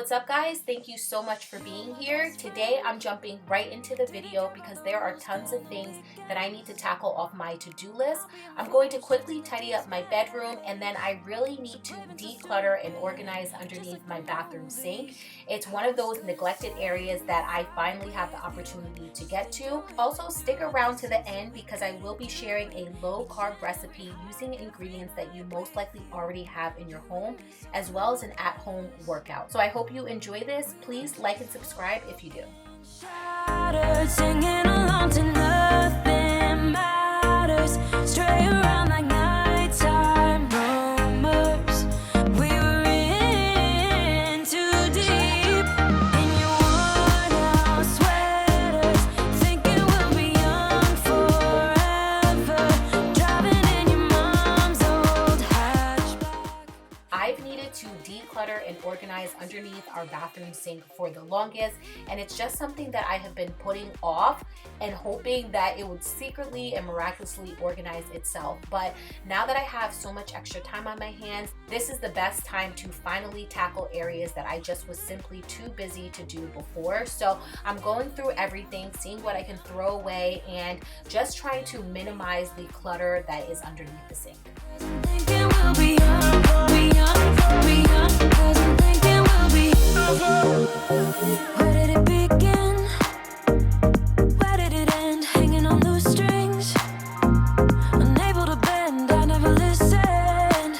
What's up, guys? Thank you so much for being here. Today I'm jumping right into the video because there are tons of things that I need to tackle off my to-do list. I'm going to quickly tidy up my bedroom, and then I really need to declutter and organize underneath my bathroom sink. It's one of those neglected areas that I finally have the opportunity to get to. Also, stick around to the end because I will be sharing a low-carb recipe using ingredients that you most likely already have in your home, as well as an at-home workout. So I hope you enjoy this. Please like and subscribe if you do. Shattered, singing along to nothing matters. Stray around like nighttime rumors. We were in too deep in your worn-out sweaters, thinking we'll be young forever, driving in your mom's old hatchback. I've needed to declutter and organize underneath our bathroom sink for the longest, and it's just something that I have been putting off and hoping that it would secretly and miraculously organize itself. But now that I have so much extra time on my hands, this is the best time to finally tackle areas that I just was simply too busy to do before. So I'm going through everything, seeing what I can throw away, and just trying to minimize the clutter that is underneath the sink. Where did it begin? Where did it end? Hanging on loose strings, unable to bend. I never listened,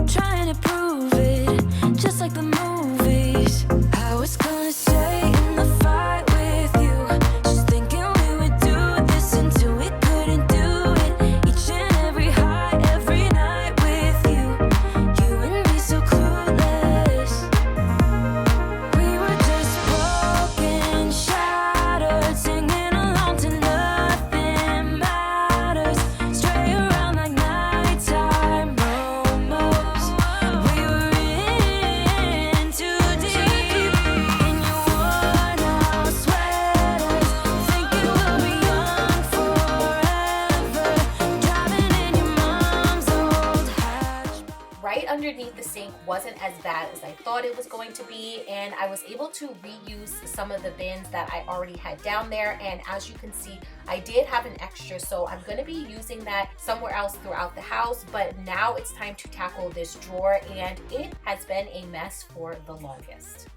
trying to prove it, just like the movies. I was gonna stay in the fight with you, just thinking we would do this until we couldn't do it. Each and every high, every night with you, you and me so clueless. We were just broken, shattered, singing along to nothing matters. Stray around like nighttime rumors. We were in too deep in your worn-out sweaters, thinking we'll be young forever, driving in your mom's old hatchback. Right underneath the sink wasn't as bad as I thought it was going to be, and I was able to reuse some of the bins that I already had down there. And as you can see, I did have an extra, so I'm going to be using that somewhere else throughout the house. But now it's time to tackle this drawer, and it has been a mess for the longest.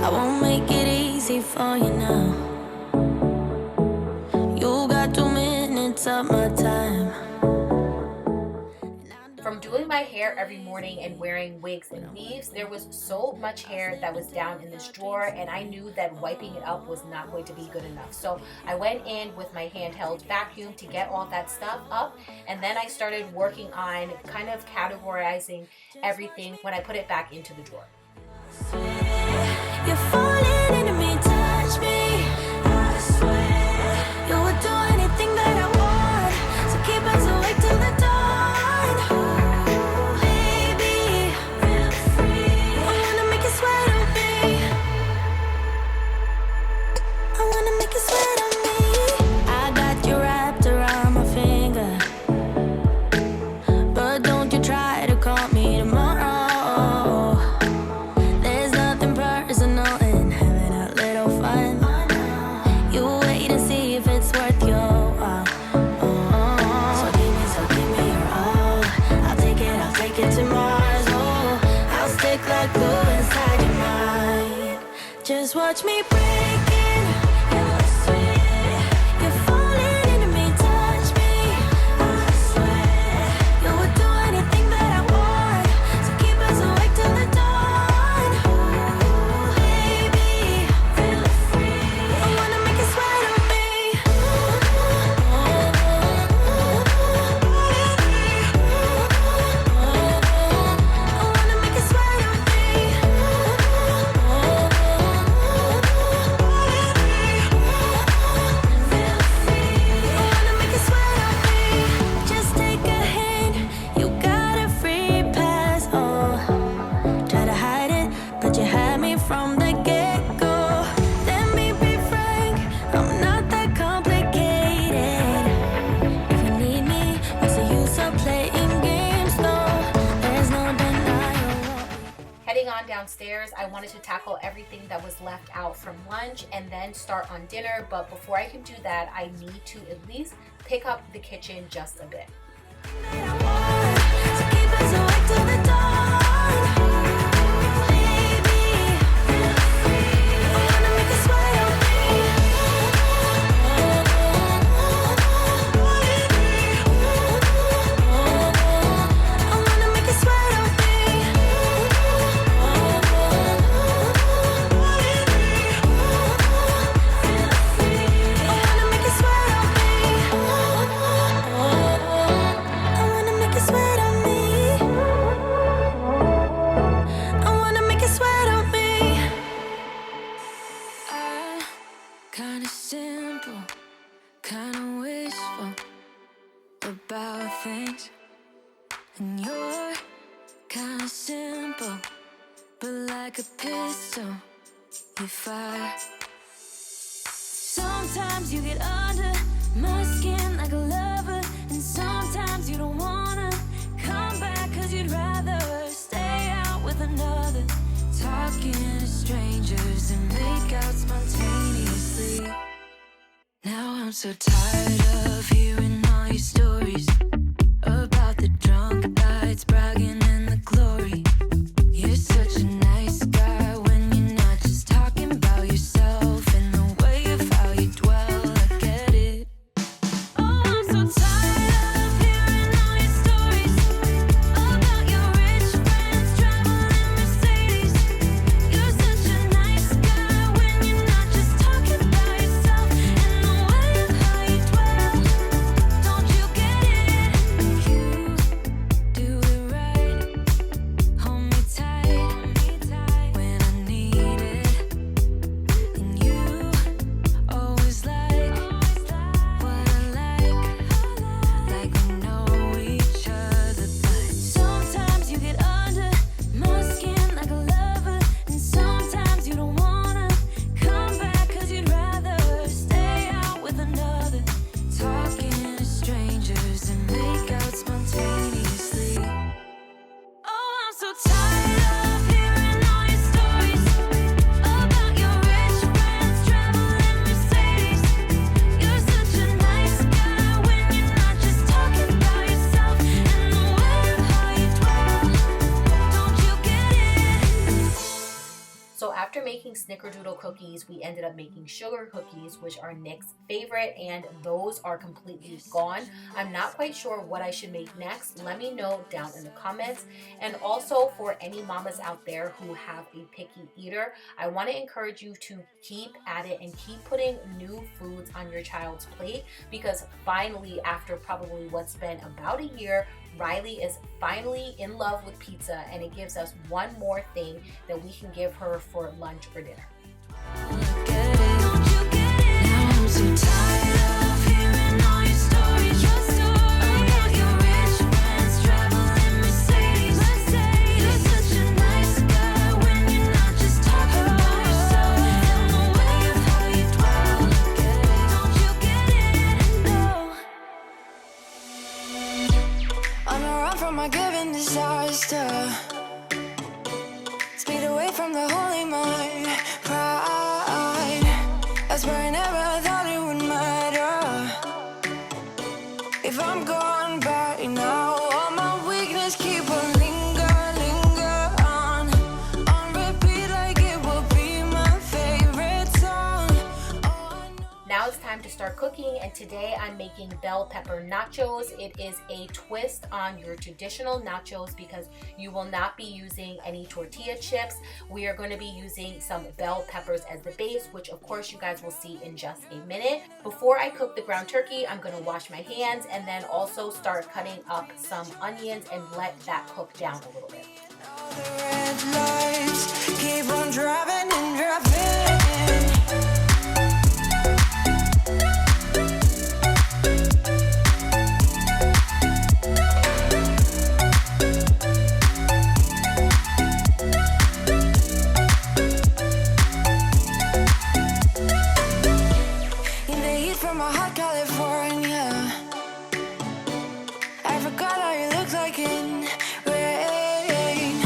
I won't make it easy for you now. You got 2 minutes of my time. From doing my hair every morning and wearing wigs and weaves, there was so much hair that was down in this drawer, and I knew that wiping it up was not going to be good enough. So I went in with my handheld vacuum to get all that stuff up, and then I started working on kind of categorizing everything when I put it back into the drawer. You're falling into me, touch me. I swear you would do anything that I want, so keep us awake till the dawn. Ooh, baby, feel free. I wanna make you sweat on me. I wanna make you sweat on me. I got you wrapped around my finger, but don't you try to call me tomorrow. There's nothing personal in having a little fun. You wait and see if it's worth your while. So give me your all. I'll take it to Mars. Oh, I'll stick like glue inside your mind. Just watch me breaking. You're sweet. You're falling into me, touch me. I swear you would do anything that I want, so keep us awake till the dawn. Ooh, baby, feel free. I wanna make you sweat on me. I wanna make you sweat on me. gone downstairs, I wanted to tackle everything that was left out from lunch and then start on dinner. But before I can do that, I need to at least pick up the kitchen just a bit. About things, and you're kinda simple, but like a pistol, you fire. Sometimes you get under my skin like a lover, and sometimes you don't wanna come back 'cause you'd rather stay out with another, talking to strangers and make out spontaneously. Now I'm so tired of hearing all your stories about the drunk nights, bragging in the glory. You're such a nice guy when you're not just talking about yourself and the way of how you dwell. I get it. Oh, I'm so tired of hearing all your stories about your rich friends traveling Mercedes. You're such a nice guy when you're not just talking about yourself and the way of how you dwell. Don't you get it? You do it right. Hold me tight when I need it. And you always like what I like we know each other. But sometimes you get under my skin like a lover, and sometimes you don't wanna come back 'cause you'd rather stay out with another, talking to strangers and make out spontaneously. Oh, I'm so tired of hearing all your stories about your rich friends traveling Mercedes. You're such a nice guy when you're not just talking about yourself and the way of how you dwell. Don't you get it? So after making snickerdoodle cookies, we ended up making sugar cookies, which are Nick's favorite, and those are completely gone. I'm not quite sure what I should make next. Let me know down in the comments. And also for any mamas out there who have a picky eater, I want to encourage you to keep at it and keep putting new foods on your child's plate, because finally, after probably what's been about a year, Riley is finally in love with pizza, and it gives us one more thing that we can give her for lunch or dinner. Now I'm so tired of hearing all your stories about your rich friends traveling Mercedes. You're such a nice guy when you're not just talking about yourself and the way of how you dwell. Don't you get it? No. On the run from my given disaster, speed away from the holy mind, pride. That's where I never thought it would matter. If I'm gone by now, all my weakness keep on linger on repeat like it will be my favorite song. Oh, I know. Now it's time to start cooking, and today I'm making bell pepper nachos. It is a twist on your traditional nachos because you will not be using any tortilla chips. We are going to be using some bell peppers as the base, which of course you guys will see in just a minute. Before I cook the ground turkey, I'm going to wash my hands and then also start cutting up some onions and let that cook down a little bit. All the red lights keep on driving and driving. In the heat from my hot California, I forgot how you look like in rain.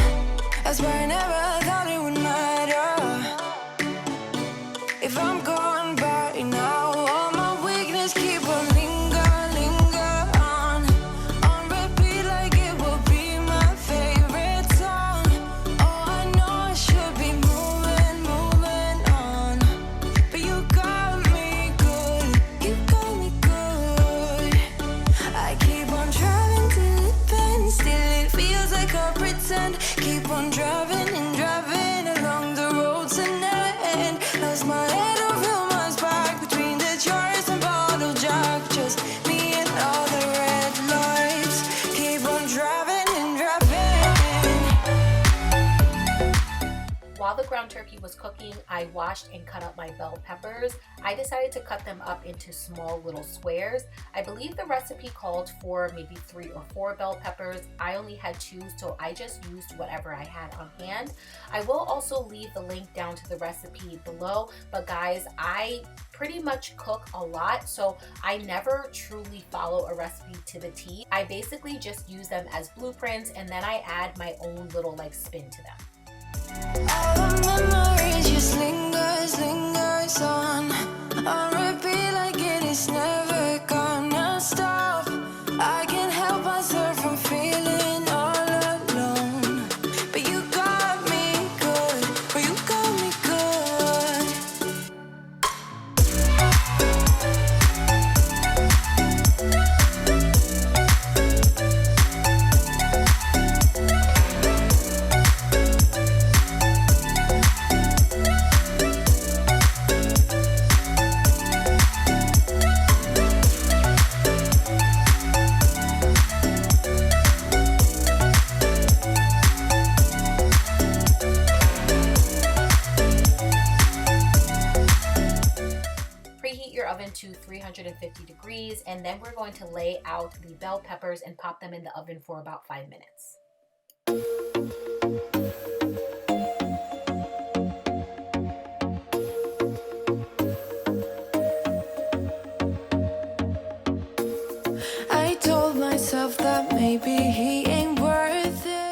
while the ground turkey was cooking, I washed and cut up my bell peppers. I decided to cut them up into small little squares. I believe the recipe called for maybe 3 or 4 bell peppers. I only had 2, so I just used whatever I had on hand. I will also leave the link down to the recipe below, but guys, I pretty much cook a lot, so I never truly follow a recipe to the T. I basically just use them as blueprints, and then I add my own little like spin to them. All the memories just lingers on repeat like it is never gonna stop. I can't help myself from feeling all alone, but you got me good, but you got me good. Preheat your oven to 350 degrees, and then we're going to lay out the bell peppers and pop them in the oven for about 5 minutes. I told myself that maybe he ain't worth it.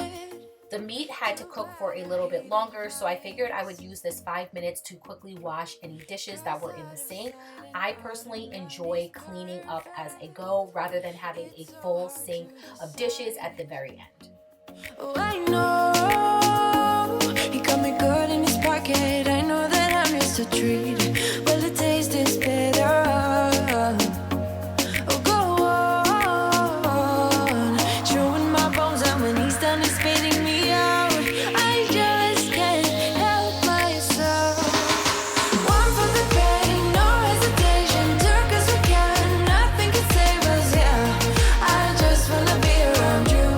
The meat had to cook for a little bit longer, so I figured I would use this 5 minutes to quickly wash any dishes that were in the sink. I personally enjoy cleaning up as I go rather than having a full sink of dishes at the very end. Oh, I know he got me good in his pocket. I know that I'm just a treat. Well, the taste is better. Oh, go on, chewing my bones out when he's done is spitting me out. I just can't help myself. One for the pain, no hesitation. Took us we can, nothing can save us. Yeah, I just wanna be around you.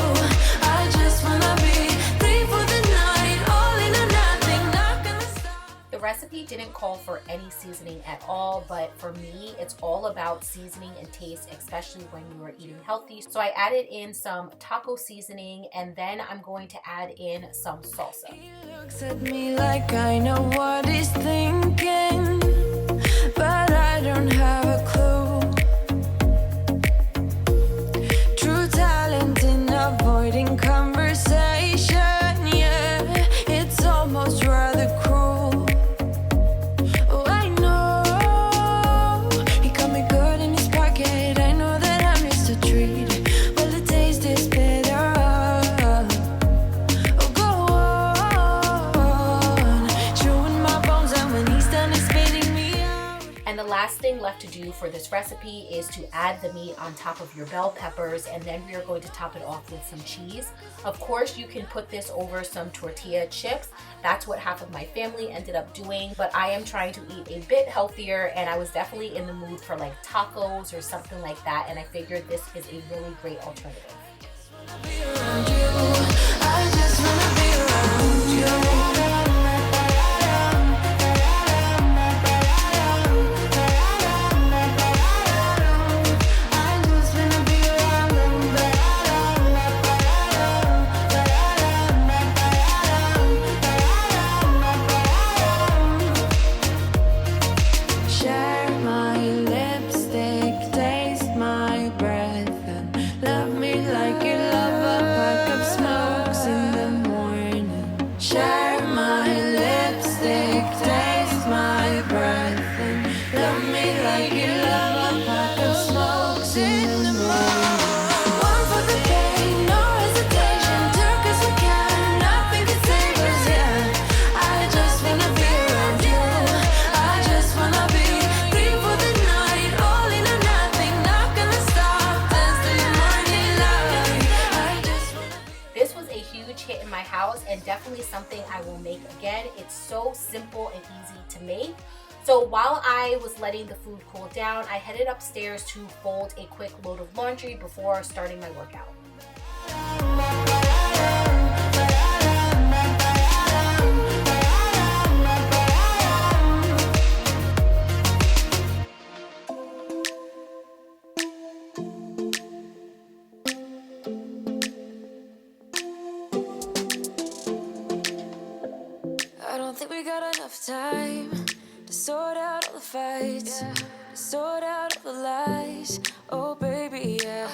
I just wanna be 3 for the night, all in or nothing, not gonna stop. The recipe didn't call for any seasoning at all, but for me, it's all about seasoning and taste, especially when you are eating healthy. So I added in some taco seasoning, and then I'm going to add in some salsa. He looks at me like I know what he's thinking, but I don't have a clue. True talent in avoiding conversation, yeah, it's almost rather cruel. Oh, I know he got me good in his pocket. I know that I'm just a treat. Well, the taste is better. Oh, go on, chewing my bones out when he's done is spitting me out. And the last thing left to do for this recipe is to add the meat on top of your bell peppers, and then we are going to top it off with some cheese. Of course, you can put this over some tortilla chips. That's what half of my family ended up doing, but I am trying to eat a bit healthier, and I was definitely in the mood for like tacos or something like that, and I figured this is a really great alternative. Be around you. I just wanna be around you. I just wanna be around share my lipstick, taste my breath, and love me like you love a pack of smokes in the morning. Share my lipstick, taste my breath, and love me like you love a pack of smokes in the morning. One for the pain, no hesitation. Took us we can, nothing can save us. Yeah, I just wanna be around you. I just wanna be 3 for the night, all in or nothing, not gonna stop. Dance till the morning light. I just wanna be. This was a huge hit in my house and definitely something I will make again. It's so simple and easy to make. So while I was letting the food cool down, I headed upstairs to fold a quick load of laundry before starting my workout. don't think we got enough time to sort out all the fights, to sort out all the lies. Oh baby, yeah.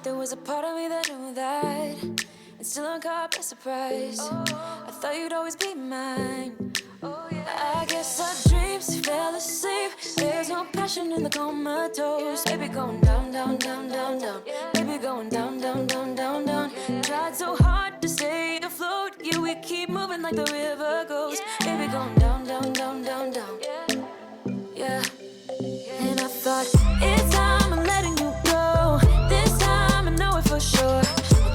There was a part of me that knew that, and still I'm caught by surprise. I thought you'd always be mine. I guess our dreams fell asleep. There's no passion in the comatose. Baby going down, down, down, down, down. Baby going down, down, down, down, down. Tried so hard to stay afloat. Yeah, we keep moving like the river goes. Baby going down, down, down, down, down. Yeah. And I thought, it's time I'm letting you go. This time I know it for sure.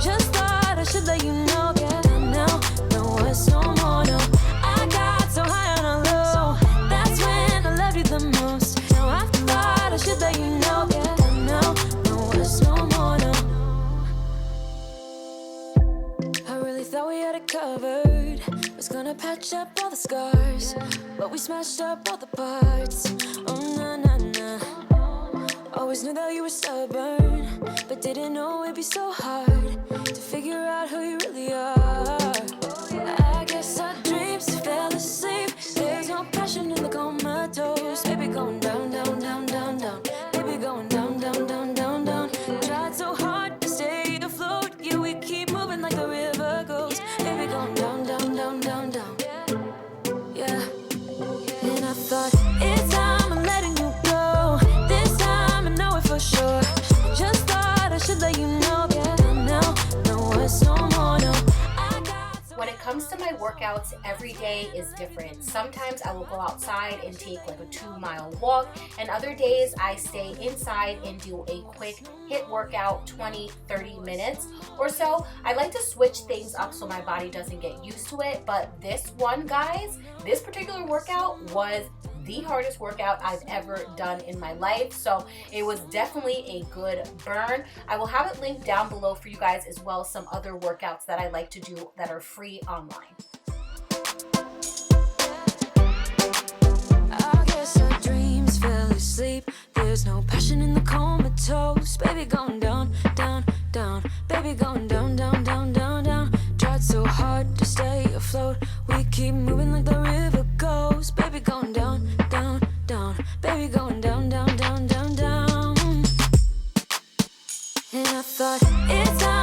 Just thought I should let you know. Yeah, now, no words, no more, no. I got so high on a low. That's when I loved you the most. Now I thought I should let you know. Yeah, now, no words, no more, no. I really thought we had it covered. Was gonna patch up all the scars, but we smashed up all the parts. Oh, na, na, na. Always knew that you were stubborn, but didn't know it'd be so hard to figure out who you really are. I guess our dreams fell asleep. There's no passion in the comatose. Baby going down, down, down, down, down. Baby going down, down, down, down, down. Tried so hard to stay afloat. Yeah, we keep moving like the river goes. Baby going down, down, down, down, down. Yeah. And I thought, it's time I'm letting you go. This time I know it for sure. Just thought I should let you know. Yeah, now, no words, no more, no. When it comes to my workouts, every day is different. Sometimes I will go outside and take like a 2-mile walk, and other days I stay inside and do a quick HIIT workout, 20-30 minutes or so. I like to switch things up so my body doesn't get used to it, but this one, guys, this particular workout was the hardest workout I've ever done in my life, so it was definitely a good burn. I will have it linked down below for you guys, as well as some other workouts that I like to do that are free online. I guess our dreams fell asleep. There's no passion in the comatose. Baby going down, down, down. Baby going down, down, down, down, down. Tried so hard to stay afloat. We keep moving like the river goes. Baby going down, down, down. Baby going down, down, down, down, down. And I thought, it's time